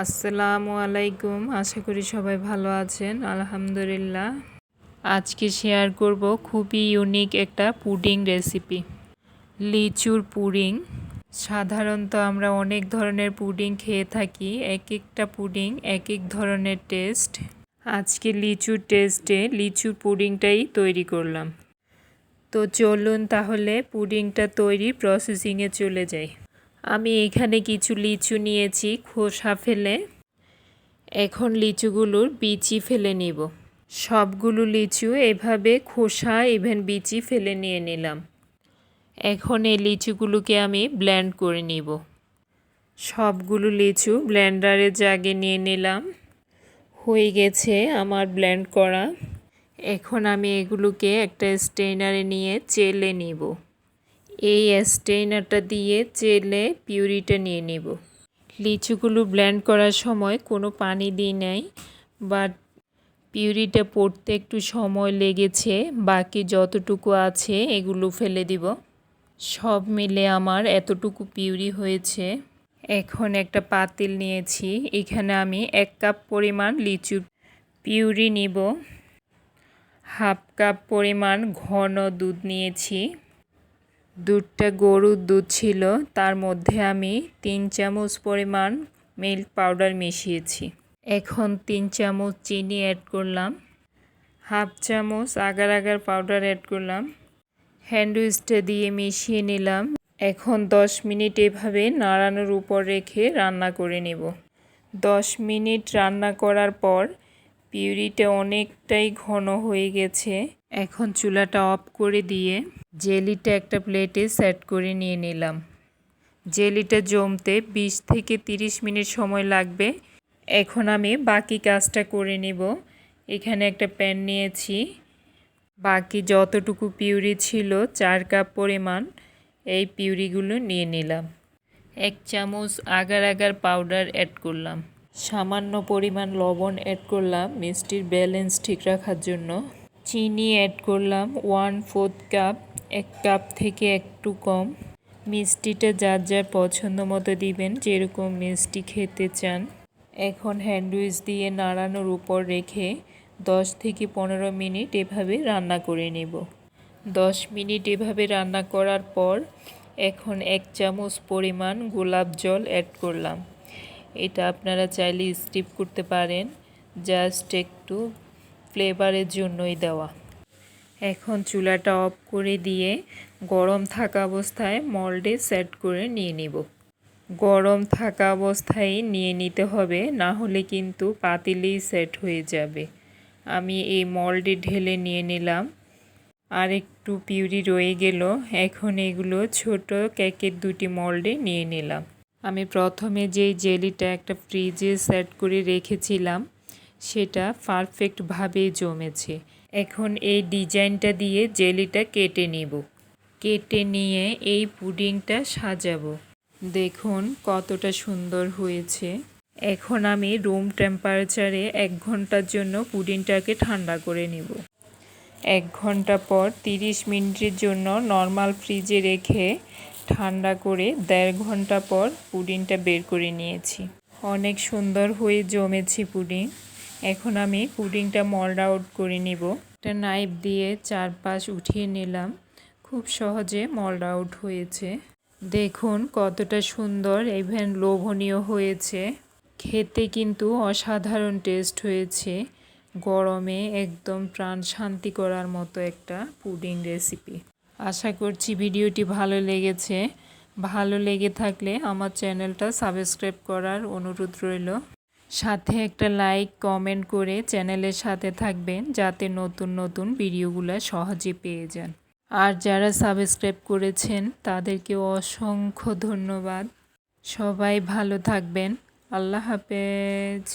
আসসালামু আলাইকুম। আশা করি সবাই ভালো আছেন। আলহামদুলিল্লাহ। আজকে শেয়ার করব খুবই ইউনিক একটা পুডিং রেসিপি, লিচুর পুডিং। সাধারণত আমরা অনেক ধরনের পুডিং খেয়ে থাকি, এক একটা পুডিং এক এক ধরনের টেস্ট। আজকে লিচুর টেস্টে লিচুর পুডিংটাই তৈরি করলাম। তো চলুন তাহলে পুডিংটা তৈরি প্রসেসিংয়ে চলে যাই। আমি এখানে কিছু লিচু নিয়েছি খোসা ফেলে। এখন লিচুগুলোর বিচি ফেলে নিব। সবগুলো লিচু এভাবে খোসা ইভেন বিচি ফেলে নিয়ে নিলাম। এখন এই লিচুগুলোকে আমি ব্লেন্ড করে নিব। সবগুলো লিচু ব্লেন্ডারের জাগে নিয়ে নিলাম। হয়ে গেছে আমার ব্লেন্ড করা। এখন আমি এগুলোকে একটা স্ট্রেনারে নিয়ে চেলে নিব। এই স্ট্রেনারটা দিয়ে চেলে পিউরিটা নিয়ে নিব। লিচুগুলো ব্লেন্ড করার সময় কোনো পানি দিই নাই, বাট পিউরিটা পড়তে একটু সময় লেগেছে। বাকি যতটুকু আছে এগুলো ফেলে দিব। সব মিলে আমার এতটুকু পিউরি হয়েছে। এখন একটা পাতিল নিয়েছি, এখানে আমি 1 কাপ পরিমাণ লিচুর পিউরি নিব। হাফ কাপ পরিমাণ ঘন দুধ নিয়েছি। দুধটা গরুর দুধ ছিল, তার মধ্যে আমি 3 চামচ পরিমাণ মিল্ক পাউডার মিশিয়েছি। এখন 3 চামচ চিনি অ্যাড করলাম। হাফ চামচ আগার আগার পাউডার অ্যাড করলাম। হ্যান্ড উইস্কটা দিয়ে মিশিয়ে নিলাম। এখন 10 মিনিট এভাবে নাড়ানোর উপর রেখে রান্না করে নেব। 10 মিনিট রান্না করার পর পিউরিটা অনেকটাই ঘন হয়ে গেছে। এখন চুলাটা অফ করে দিয়ে জেলিটা একটা প্লেটে সেট করে নিয়ে নিলাম। জেলিটা জমতে 20 থেকে 30 মিনিট সময় লাগবে। এখন আমি বাকি কাজটা করে নিব। এখানে একটা প্যান নিয়েছি, বাকি যতটুকু পিউরি ছিল 4 কাপ পরিমাণ এই পিউরিগুলো নিয়ে নিলাম। 1 চামচ আগার আগার পাউডার অ্যাড করলাম। সামান্য পরিমাণ লবণ অ্যাড করলাম মিষ্টির ব্যালেন্স ঠিক রাখার জন্য। চিনি অ্যাড করলাম 1/4 কাপ, 1 কাপ থেকে একটু কম। মিষ্টিটা যার যার পছন্দ মতো দিবেন, যেরকম মিষ্টি খেতে চান। এখন হ্যান্ড উইস্ক দিয়ে নাড়ানোর উপর রেখে 10 থেকে 15 মিনিট এভাবে রান্না করে নেব। 10 মিনিট এভাবে রান্না করার পর এখন 1 চামচ পরিমাণ গোলাপ জল অ্যাড করলাম। এটা আপনারা চাইলে স্কিপ করতে পারেন, জাস্ট একটু ফ্লেভারের জন্যই দেওয়া। এখন চুলাটা অফ করে দিয়ে গরম থাকা অবস্থায় মোল্ডে সেট করে নিয়ে নিব। গরম থাকা অবস্থায় নিয়ে নিতে হবে, না হলে কিন্তু পাতিলেই সেট হয়ে যাবে। আমি এই মোল্ডে ঢেলে নিয়ে নিলাম। আর একটু পিউরি রয়ে গেল। এখন এগুলো ছোট কেকের 2টি মোল্ডে নিয়ে নিলাম। আমি প্রথমে যেই জেলিটা একটা ফ্রিজে সেট করে রেখেছিলাম সেটা পারফেক্টভাবে জমেছে। এখন এই ডিজাইনটা দিয়ে জেলিটা কেটে নেব। কেটে নিয়ে এই পুডিংটা সাজাবো। দেখুন কতটা সুন্দর হয়েছে। এখন আমি রুম টেম্পারেচারে 1 ঘন্টার জন্য পুডিংটাকে ঠান্ডা করে নেব। 1 ঘন্টা পর 30 মিনিটের জন্য নর্মাল ফ্রিজে রেখে ঠান্ডা করে 1.5 ঘন্টা পর পুডিংটা বের করে নিয়েছি। অনেক সুন্দর হয়ে জমেছে পুডিং। এখন আমি পুডিংটা মোল্ড আউট করে নিব। একটা নাইফ দিয়ে চারপাশ উঠিয়ে নিলাম। খুব সহজে মোল্ড আউট হয়েছে। দেখুন কতটা সুন্দর ইভেন লোভনীয় হয়েছে। খেতে কিন্তু অসাধারণ টেস্ট হয়েছে। গরমে একদম প্রাণ শান্তি করার মতো একটা পুডিং রেসিপি। আশা করছি ভিডিওটি ভালো লেগেছে। ভালো লেগে থাকলে আমার চ্যানেলটা সাবস্ক্রাইব করার অনুরোধ রইল। সাথে একটা লাইক কমেন্ট করে চ্যানেলের সাথে থাকবেন, যাতে নতুন নতুন ভিডিওগুলো সহজে পেয়ে যান। আর যারা সাবস্ক্রাইব করেছেন তাদেরকে অসংখ্য ধন্যবাদ। সবাই ভালো থাকবেন। আল্লাহ হাফেজ।